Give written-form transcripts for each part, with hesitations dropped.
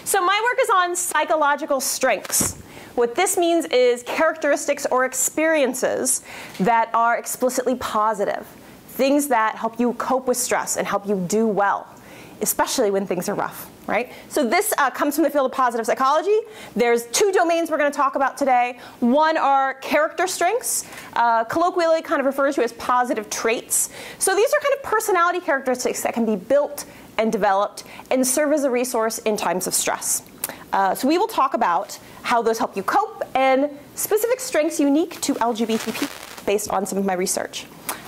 So my work is on psychological strengths. What this means is characteristics or experiences that are explicitly positive, things that help you cope with stress and help you do well, especially when things are rough, right? So this comes from the field of positive psychology. There's two domains we're going to talk about today. One are character strengths, colloquially kind of referred to as positive traits. So these are kind of personality characteristics that can be built and developed and serve as a resource in times of stress. So we will talk about how those help you cope and specific strengths unique to LGBT people based on some of my research.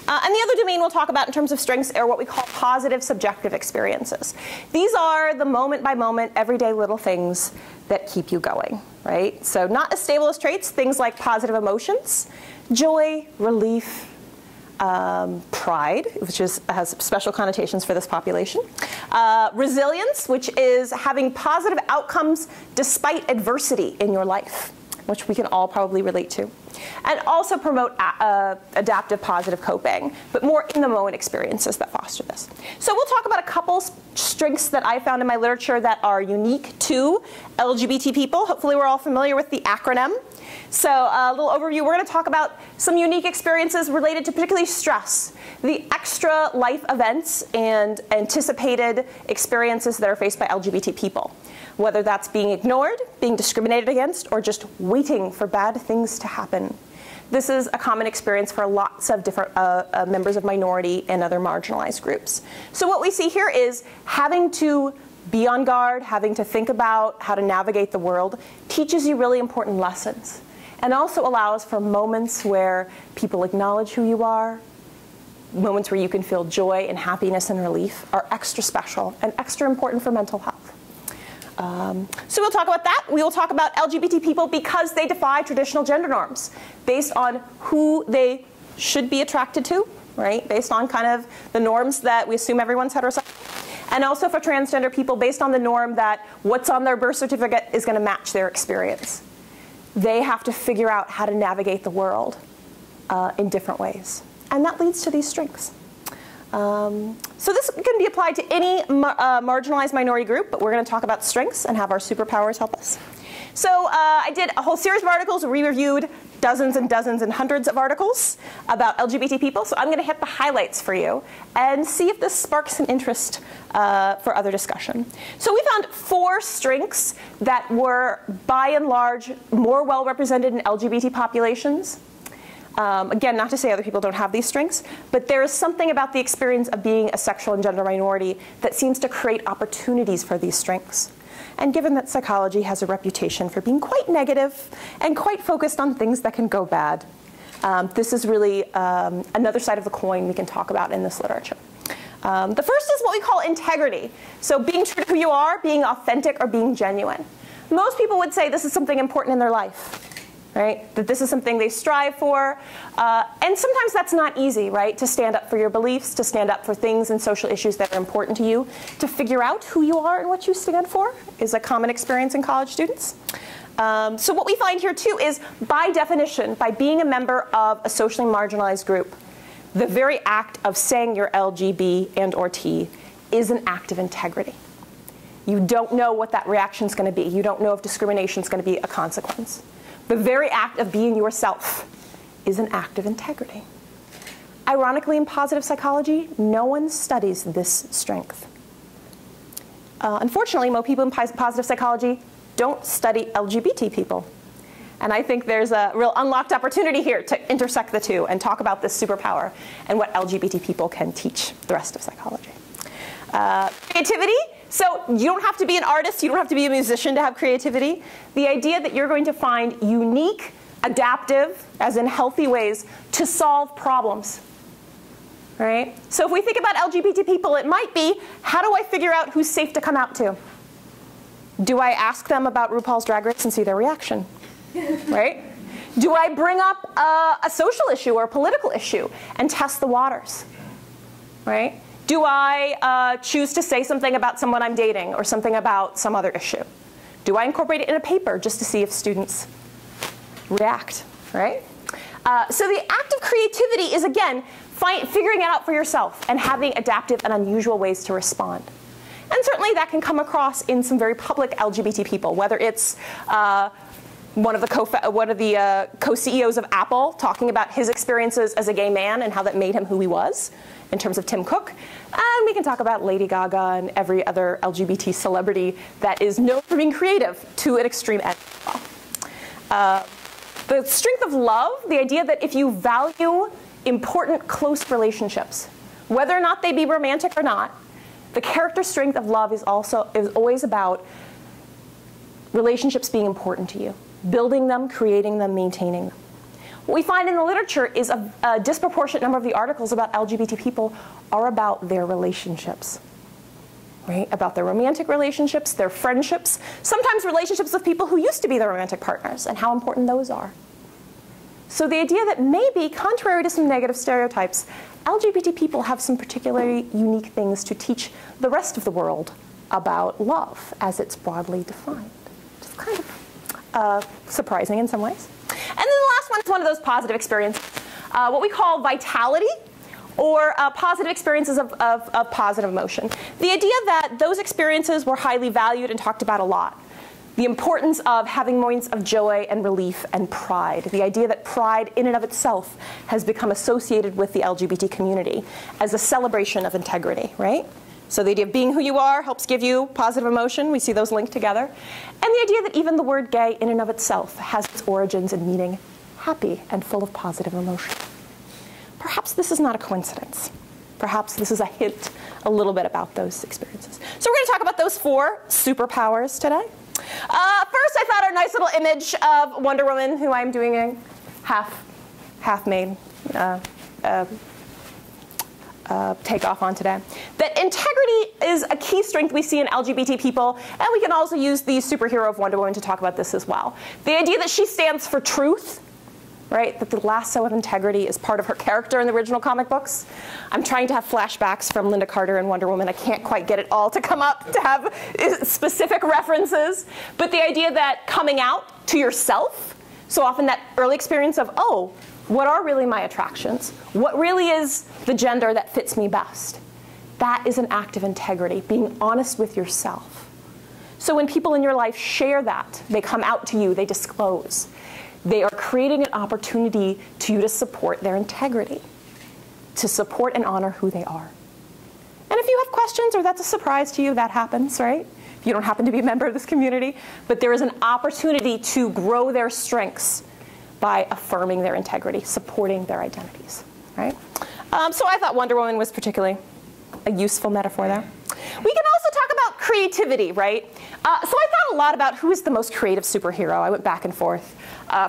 And the other domain we'll talk about in terms of strengths are what we call positive subjective experiences. These are the moment-by-moment, everyday little things that keep you going, right? So not as stable as traits, things like positive emotions, joy, relief, pride, which has special connotations for this population. Resilience, which is having positive outcomes despite adversity in your life, which we can all probably relate to. And also promote adaptive positive coping, but more in the moment experiences that foster this. So we'll talk about a couple strengths that I found in my literature that are unique to LGBT people. Hopefully we're all familiar with the acronym. So a little overview, we're going to talk about some unique experiences related to particularly stress, the extra life events and anticipated experiences that are faced by LGBT people, whether that's being ignored, being discriminated against, or just waiting for bad things to happen. This is a common experience for lots of different members of minority and other marginalized groups. So what we see here is having to be on guard, having to think about how to navigate the world, teaches you really important lessons, and also allows for moments where people acknowledge who you are, moments where you can feel joy and happiness and relief are extra special and extra important for mental health. So we'll talk about that. We will talk about LGBT people because they defy traditional gender norms based on who they should be attracted to, right? Based on kind of the norms that we assume everyone's heterosexual. And also for transgender people based on the norm that what's on their birth certificate is going to match their experience. They have to figure out how to navigate the world in different ways. And that leads to these strengths. So this can be applied to any marginalized minority group, but we're going to talk about strengths and have our superpowers help us. So I did a whole series of articles. We reviewed dozens and dozens and hundreds of articles about LGBT people. So I'm going to hit the highlights for you and see if this sparks an interest for other discussion. So we found 4 strengths that were, by and large, more well represented in LGBT populations. Again, not to say other people don't have these strengths, but there is something about the experience of being a sexual and gender minority that seems to create opportunities for these strengths. And given that psychology has a reputation for being quite negative and quite focused on things that can go bad, this is really another side of the coin we can talk about in this literature. The first is what we call integrity. So being true to who you are, being authentic, or being genuine. Most people would say this is something important in their life. Right? That this is something they strive for. And sometimes that's not easy, right? To stand up for your beliefs, to stand up for things and social issues that are important to you. To figure out who you are and what you stand for is a common experience in college students. So what we find here too is, by definition, by being a member of a socially marginalized group, the very act of saying you're LGB and or T is an act of integrity. You don't know what that reaction is going to be. You don't know if discrimination is going to be a consequence. The very act of being yourself is an act of integrity. Ironically, in positive psychology, no one studies this strength. Unfortunately, most people in positive psychology don't study LGBT people. And I think there's a real unlocked opportunity here to intersect the two and talk about this superpower and what LGBT people can teach the rest of psychology. Creativity. So you don't have to be an artist, you don't have to be a musician to have creativity. The idea that you're going to find unique, adaptive, as in healthy ways, to solve problems. Right? So if we think about LGBT people, it might be, how do I figure out who's safe to come out to? Do I ask them about RuPaul's Drag Race and see their reaction? Right? Do I bring up a social issue or a political issue and test the waters? Right? Do I choose to say something about someone I'm dating or something about some other issue? Do I incorporate it in a paper just to see if students react, right? So the act of creativity is, again, figuring it out for yourself and having adaptive and unusual ways to respond. And certainly that can come across in some very public LGBT people, whether it's one of the co-CEOs of Apple talking about his experiences as a gay man and how that made him who he was, in terms of Tim Cook. And we can talk about Lady Gaga and every other LGBT celebrity that is known for being creative to an extreme end. The strength of love, the idea that if you value important, close relationships, whether or not they be romantic or not, the character strength of love is always about relationships being important to you, building them, creating them, maintaining them. What we find in the literature is a disproportionate number of the articles about LGBT people are about their relationships, right? About their romantic relationships, their friendships, sometimes relationships with people who used to be their romantic partners and how important those are. So the idea that maybe, contrary to some negative stereotypes, LGBT people have some particularly unique things to teach the rest of the world about love as it's broadly defined. Just kind of surprising in some ways. And then the last one is one of those positive experiences, what we call vitality, or positive experiences of positive emotion. The idea that those experiences were highly valued and talked about a lot. The importance of having moments of joy and relief and pride. The idea that pride in and of itself has become associated with the LGBT community as a celebration of integrity, right? So the idea of being who you are helps give you positive emotion. We see those linked together. And the idea that even the word gay in and of itself has its origins in meaning happy and full of positive emotion. Perhaps this is not a coincidence. Perhaps this is a hint a little bit about those experiences. So we're going to talk about those 4 superpowers today. First, I thought our nice little image of Wonder Woman, who I'm doing a half-made takeoff on today. That integrity is a key strength we see in LGBT people, and we can also use the superhero of Wonder Woman to talk about this as well. The idea that she stands for truth, right? That the lasso of integrity is part of her character in the original comic books. I'm trying to have flashbacks from Linda Carter and Wonder Woman. I can't quite get it all to come up to have specific references. But the idea that coming out to yourself, so often that early experience of, oh, what are really my attractions? What really is the gender that fits me best? That is an act of integrity, being honest with yourself. So when people in your life share that, they come out to you, they disclose. They are creating an opportunity to you to support their integrity, to support and honor who they are. And if you have questions or that's a surprise to you, that happens, right? If you don't happen to be a member of this community, but there is an opportunity to grow their strengths by affirming their integrity, supporting their identities, right? So I thought Wonder Woman was particularly a useful metaphor there. We can also talk about creativity, right? So I thought a lot about who is the most creative superhero. I went back and forth.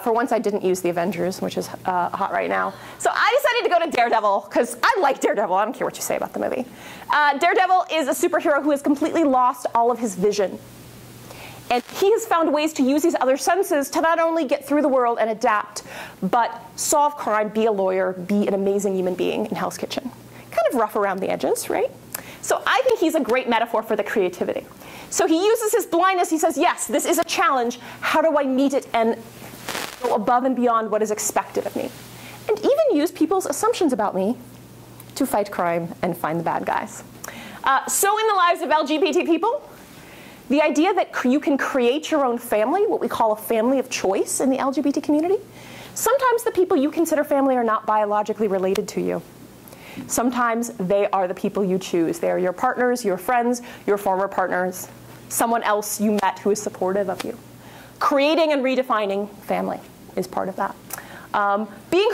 For once, I didn't use the Avengers, which is hot right now. So I decided to go to Daredevil, because I like Daredevil. I don't care what you say about the movie. Daredevil is a superhero who has completely lost all of his vision. And he has found ways to use these other senses to not only get through the world and adapt, but solve crime, be a lawyer, be an amazing human being in Hell's Kitchen. Kind of rough around the edges, right? So I think he's a great metaphor for the creativity. So he uses his blindness. He says, yes, this is a challenge. How do I meet it and go above and beyond what is expected of me? And even use people's assumptions about me to fight crime and find the bad guys. So in the lives of LGBT people, the idea that you can create your own family, what we call a family of choice in the LGBT community, sometimes the people you consider family are not biologically related to you. Sometimes they are the people you choose. They are your partners, your friends, your former partners, someone else you met who is supportive of you. Creating and redefining family is part of that. Being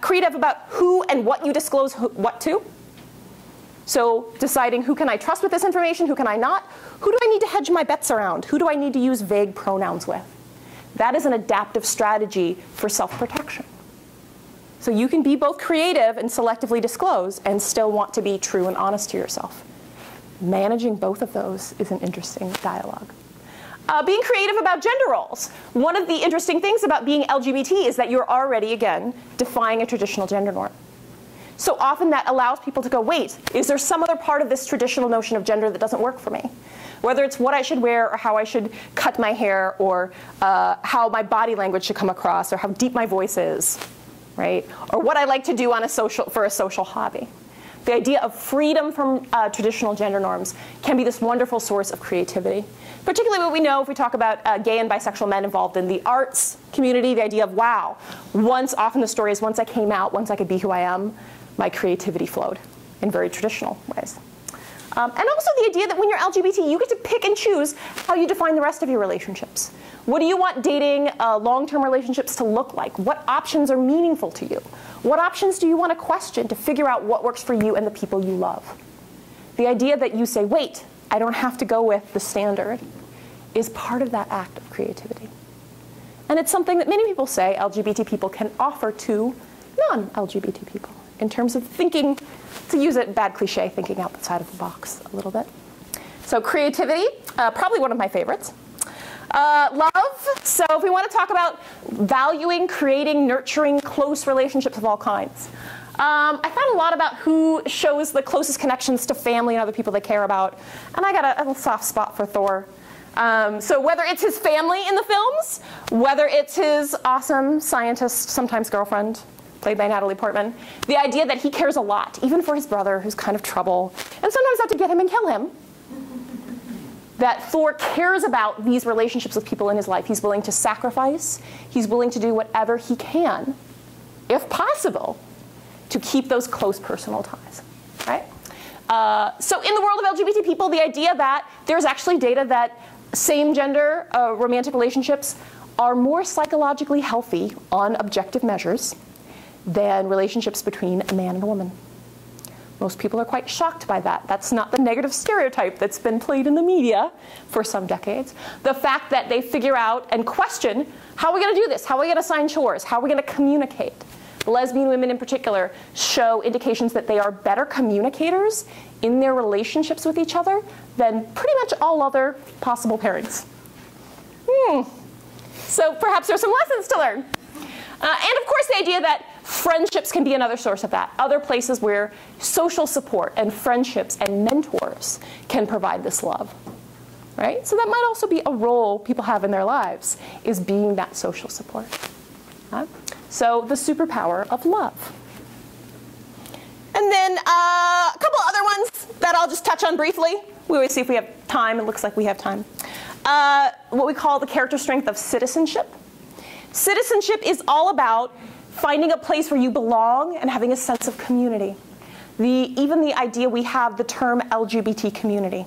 creative about who and what you disclose what to. So deciding who can I trust with this information, who can I not? Who do I need to hedge my bets around? Who do I need to use vague pronouns with? That is an adaptive strategy for self-protection. So you can be both creative and selectively disclose and still want to be true and honest to yourself. Managing both of those is an interesting dialogue. Being creative about gender roles. One of the interesting things about being LGBT is that you're already, again, defying a traditional gender norm. So often that allows people to go, wait, is there some other part of this traditional notion of gender that doesn't work for me? Whether it's what I should wear or how I should cut my hair or how my body language should come across or how deep my voice is, right? Or what I like to do on for a social hobby. The idea of freedom from traditional gender norms can be this wonderful source of creativity. Particularly what we know if we talk about gay and bisexual men involved in the arts community, the idea of, wow, often the story is once I came out, once I could be who I am, my creativity flowed in very traditional ways. And also the idea that when you're LGBT, you get to pick and choose how you define the rest of your relationships. What do you want dating long-term relationships to look like? What options are meaningful to you? What options do you want to question to figure out what works for you and the people you love? The idea that you say, wait, I don't have to go with the standard, is part of that act of creativity. And it's something that many people say LGBT people can offer to non-LGBT people in terms of thinking, to use a bad cliche, thinking outside of the box a little bit. So creativity, probably one of my favorites. Love, so if we want to talk about valuing, creating, nurturing close relationships of all kinds. I found a lot about who shows the closest connections to family and other people they care about. And I got a soft spot for Thor. So whether it's his family in the films, whether it's his awesome scientist, sometimes girlfriend, played by Natalie Portman, the idea that he cares a lot, even for his brother, who's kind of trouble, and sometimes have to get him and kill him. That Thor cares about these relationships with people in his life. He's willing to sacrifice. He's willing to do whatever he can, if possible, to keep those close personal ties. Right? So in the world of LGBT people, the idea that there's actually data that same-gender romantic relationships are more psychologically healthy on objective measures than relationships between a man and a woman. Most people are quite shocked by that. That's not the negative stereotype that's been played in the media for some decades. The fact that they figure out and question, how are we going to do this? How are we going to assign chores? How are we going to communicate? Lesbian women in particular show indications that they are better communicators in their relationships with each other than pretty much all other possible pairings. So perhaps there's some lessons to learn. And of course the idea that friendships can be another source of that. Other places where social support and friendships and mentors can provide this love. Right? So that might also be a role people have in their lives, is being that social support. So the superpower of love. And then a couple other ones that I'll just touch on briefly. We always see if we have time. It looks like we have time. What we call the character strength of citizenship. Citizenship is all about finding a place where you belong and having a sense of community. Even the idea we have the term LGBT community.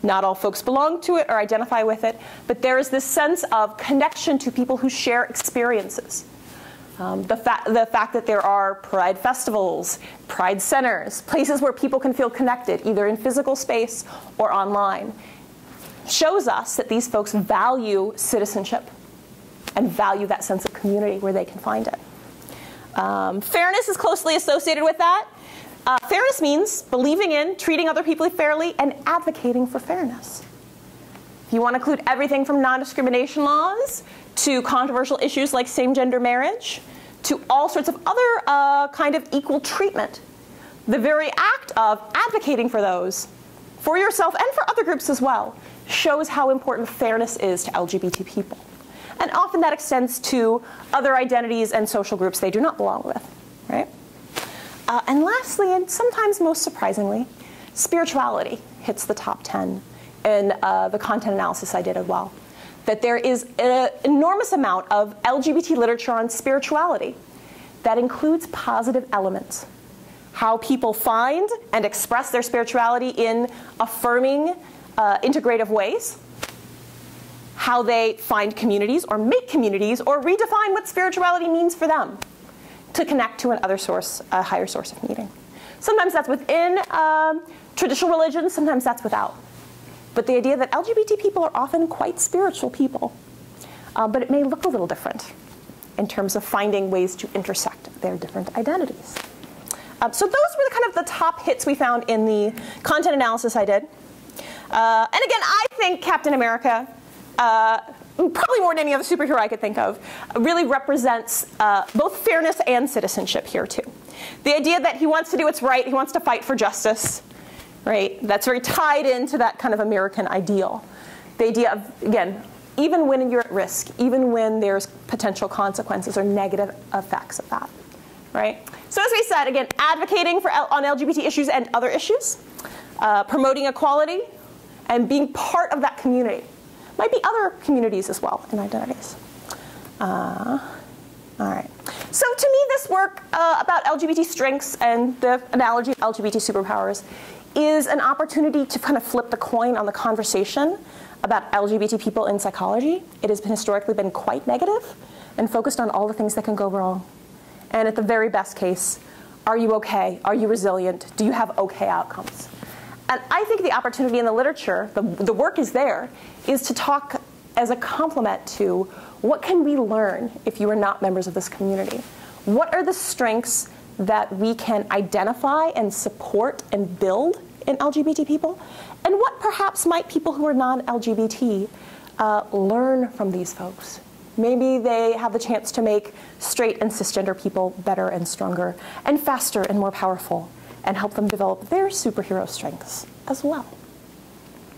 Not all folks belong to it or identify with it, but there is this sense of connection to people who share experiences. The fact that there are pride festivals, pride centers, places where people can feel connected, either in physical space or online, shows us that these folks value citizenship and value that sense of community where they can find it. Fairness is closely associated with that. Fairness means believing in, treating other people fairly, and advocating for fairness. If you want to include everything from non-discrimination laws to controversial issues like same-gender marriage, to all sorts of other kind of equal treatment, the very act of advocating for those, for yourself and for other groups as well, shows how important fairness is to LGBT people. And often that extends to other identities and social groups they do not belong with, right? And lastly, and sometimes most surprisingly, spirituality hits the top 10 in the content analysis I did as well. That there is an enormous amount of LGBT literature on spirituality that includes positive elements. How people find and express their spirituality in affirming, integrative ways. How they find communities or make communities or redefine what spirituality means for them to connect to another source, a higher source of meaning. Sometimes that's within traditional religions, sometimes that's without. But the idea that LGBT people are often quite spiritual people, but it may look a little different in terms of finding ways to intersect their different identities. So those were kind of the top hits we found in the content analysis I did. And again, I think Captain America, probably more than any other superhero I could think of, really represents both fairness and citizenship here too. The idea that he wants to do what's right, he wants to fight for justice, right? That's very tied into that kind of American ideal. The idea of, again, even when you're at risk, even when there's potential consequences or negative effects of that, right? So as we said, again, advocating on LGBT issues and other issues, promoting equality, and being part of that community. Might be other communities as well and identities. All right. So to me, this work about LGBT strengths and the analogy of LGBT superpowers is an opportunity to kind of flip the coin on the conversation about LGBT people in psychology. It has historically been quite negative and focused on all the things that can go wrong. And at the very best case, are you okay? Are you resilient? Do you have okay outcomes? And I think the opportunity in the literature, the work is there, is to talk as a complement to what can we learn if you are not members of this community? What are the strengths that we can identify and support and build in LGBT people? And what perhaps might people who are non-LGBT learn from these folks? Maybe they have the chance to make straight and cisgender people better and stronger and faster and more powerful and help them develop their superhero strengths as well.